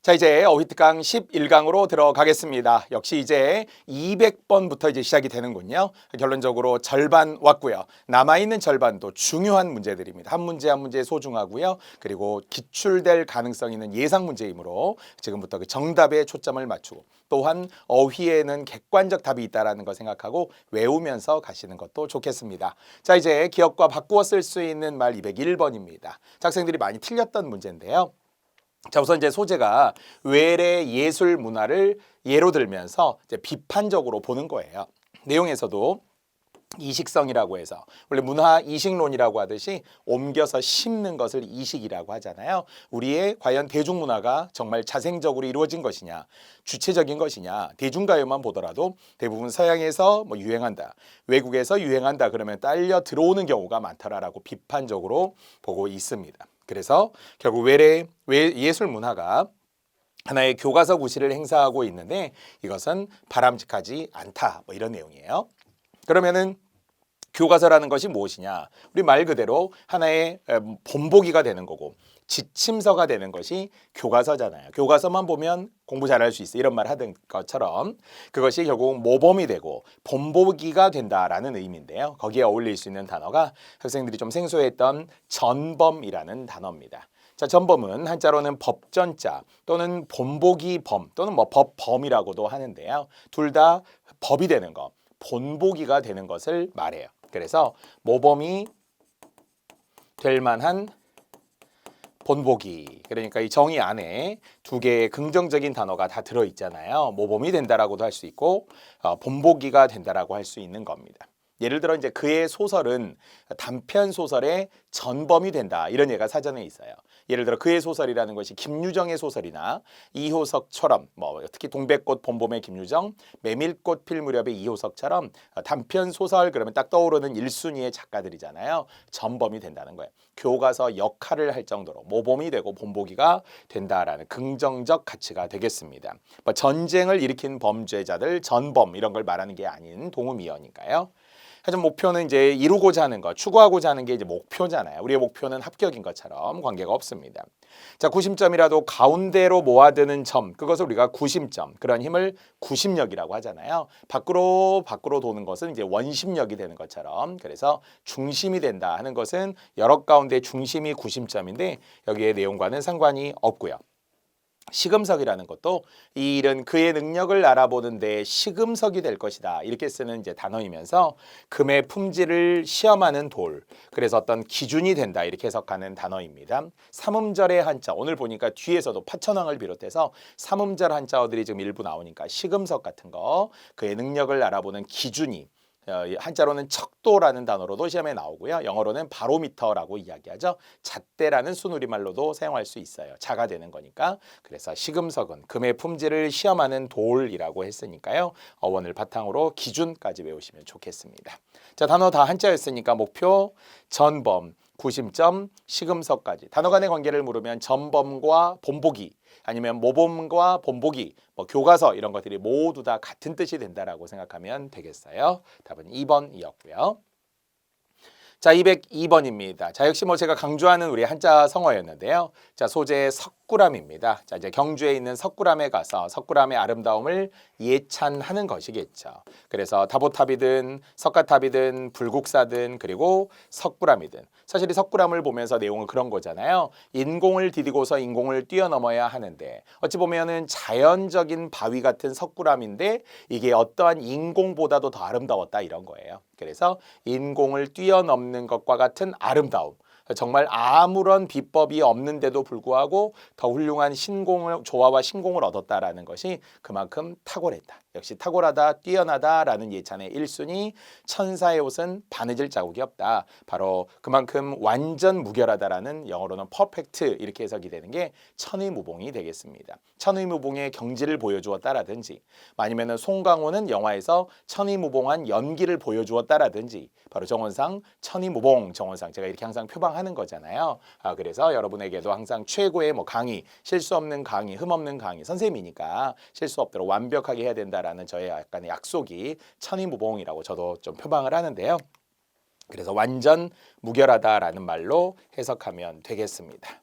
자, 이제 어휘특강 11강으로 들어가겠습니다. 역시 이제 200번부터 이제 시작이 되는군요. 결론적으로 절반 왔고요. 남아있는 절반도 중요한 문제들입니다. 한 문제 한 문제 소중하고요. 그리고 기출될 가능성 있는 예상 문제이므로 지금부터 그 정답에 초점을 맞추고 또한 어휘에는 객관적 답이 있다는 거 생각하고 외우면서 가시는 것도 좋겠습니다. 자, 이제 기억과 바꾸어 쓸 수 있는 말 201번입니다. 학생들이 많이 틀렸던 문제인데요. 자, 우선 이제 소재가 외래 예술 문화를 예로 들면서 이제 비판적으로 보는 거예요. 내용에서도 이식성이라고 해서 원래 문화 이식론이라고 하듯이 옮겨서 심는 것을 이식이라고 하잖아요. 우리의 과연 대중문화가 정말 자생적으로 이루어진 것이냐, 주체적인 것이냐, 대중가요만 보더라도 대부분 서양에서 뭐 유행한다, 외국에서 유행한다 그러면 딸려 들어오는 경우가 많더라라고 비판적으로 보고 있습니다. 그래서 결국 외래 예술 문화가 하나의 교과서 구실을 행사하고 있는데 이것은 바람직하지 않다. 뭐 이런 내용이에요. 그러면은 교과서라는 것이 무엇이냐? 우리 말 그대로 하나의 본보기가 되는 거고 지침서가 되는 것이 교과서잖아요. 교과서만 보면 공부 잘할 수 있어 이런 말 하던 것처럼 그것이 결국 모범이 되고 본보기가 된다라는 의미인데요. 거기에 어울릴 수 있는 단어가 학생들이 좀 생소했던 전범이라는 단어입니다. 자, 전범은 한자로는 법전자 또는 본보기 범 또는 뭐 법범이라고도 하는데요. 둘 다 법이 되는 것, 본보기가 되는 것을 말해요. 그래서 모범이 될 만한 본보기, 그러니까 이 정의 안에 두 개의 긍정적인 단어가 다 들어있잖아요. 모범이 된다라고도 할 수 있고 본보기가 된다라고 할 수 있는 겁니다. 예를 들어 이제 그의 소설은 단편 소설의 전범이 된다 이런 예가 사전에 있어요. 예를 들어 그의 소설이라는 것이 김유정의 소설이나 이효석처럼 뭐 특히 동백꽃 봄봄의 김유정, 메밀꽃 필 무렵의 이효석처럼 단편 소설 그러면 딱 떠오르는 1순위의 작가들이잖아요. 전범이 된다는 거예요. 교과서 역할을 할 정도로 모범이 되고 본보기가 된다라는 긍정적 가치가 되겠습니다. 뭐 전쟁을 일으킨 범죄자들 전범 이런 걸 말하는 게 아닌 동음이어니까요. 하지만 목표는 이제 이루고자 하는 것, 추구하고자 하는 게 이제 목표잖아요. 우리의 목표는 합격인 것처럼 관계가 없습니다. 자, 구심점이라도 가운데로 모아드는 점, 그것을 우리가 구심점, 그런 힘을 구심력이라고 하잖아요. 밖으로 도는 것은 이제 원심력이 되는 것처럼 그래서 중심이 된다 하는 것은 여러 가운데 중심이 구심점인데 여기에 내용과는 상관이 없고요. 시금석이라는 것도 이 일은 그의 능력을 알아보는데 시금석이 될 것이다 이렇게 쓰는 이제 단어이면서 금의 품질을 시험하는 돌 그래서 어떤 기준이 된다 이렇게 해석하는 단어입니다. 삼음절의 한자 오늘 보니까 뒤에서도 파천왕을 비롯해서 삼음절 한자어들이 지금 일부 나오니까 시금석 같은 거 그의 능력을 알아보는 기준이 한자로는 척도라는 단어로도 시험에 나오고요. 영어로는 바로미터라고 이야기하죠. 잣대라는 순우리말로도 사용할 수 있어요. 자가 되는 거니까. 그래서 시금석은 금의 품질을 시험하는 돌이라고 했으니까요. 어원을 바탕으로 기준까지 외우시면 좋겠습니다. 자, 단어 다 한자였으니까 목표, 전범, 구심점, 시금석까지. 단어 간의 관계를 물으면 전범과 본보기 아니면 모범과 본보기, 뭐 교과서 이런 것들이 모두 다 같은 뜻이 된다라고 생각하면 되겠어요. 답은 2번이었고요. 자, 202번입니다. 자, 역시 뭐 제가 강조하는 우리 한자 성어였는데요. 자, 소재 석굴암입니다. 자, 이제 경주에 있는 석굴암에 가서 석굴암의 아름다움을 예찬하는 것이겠죠. 그래서 다보탑이든 석가탑이든 불국사든 그리고 석굴암이든 사실 이 석굴암을 보면서 내용은 그런 거잖아요. 인공을 디디고서 인공을 뛰어넘어야 하는데 어찌 보면은 자연적인 바위 같은 석굴암인데 이게 어떠한 인공보다도 더 아름다웠다 이런 거예요. 그래서 인공을 뛰어넘는 것과 같은 아름다움. 정말 아무런 비법이 없는데도 불구하고 더 훌륭한 조화와 신공을 얻었다라는 것이 그만큼 탁월했다. 역시 탁월하다, 뛰어나다라는 예찬의 1순위 천사의 옷은 바느질 자국이 없다. 바로 그만큼 완전 무결하다라는 영어로는 퍼펙트 이렇게 해석이 되는 게 천의무봉이 되겠습니다. 천의무봉의 경지를 보여주었다라든지 아니면 송강호는 영화에서 천의무봉한 연기를 보여주었다라든지 바로 정원상 천의무봉 정원상 제가 이렇게 항상 표방하는 거잖아요. 그래서 여러분에게도 항상 최고의 뭐 강의, 실수 없는 강의, 흠 없는 강의 선생님이니까 실수 없도록 완벽하게 해야 된다라는 저의 약간의 약속이 천의무봉이라고 저도 좀 표방을 하는데요. 그래서 완전 무결하다라는 말로 해석하면 되겠습니다.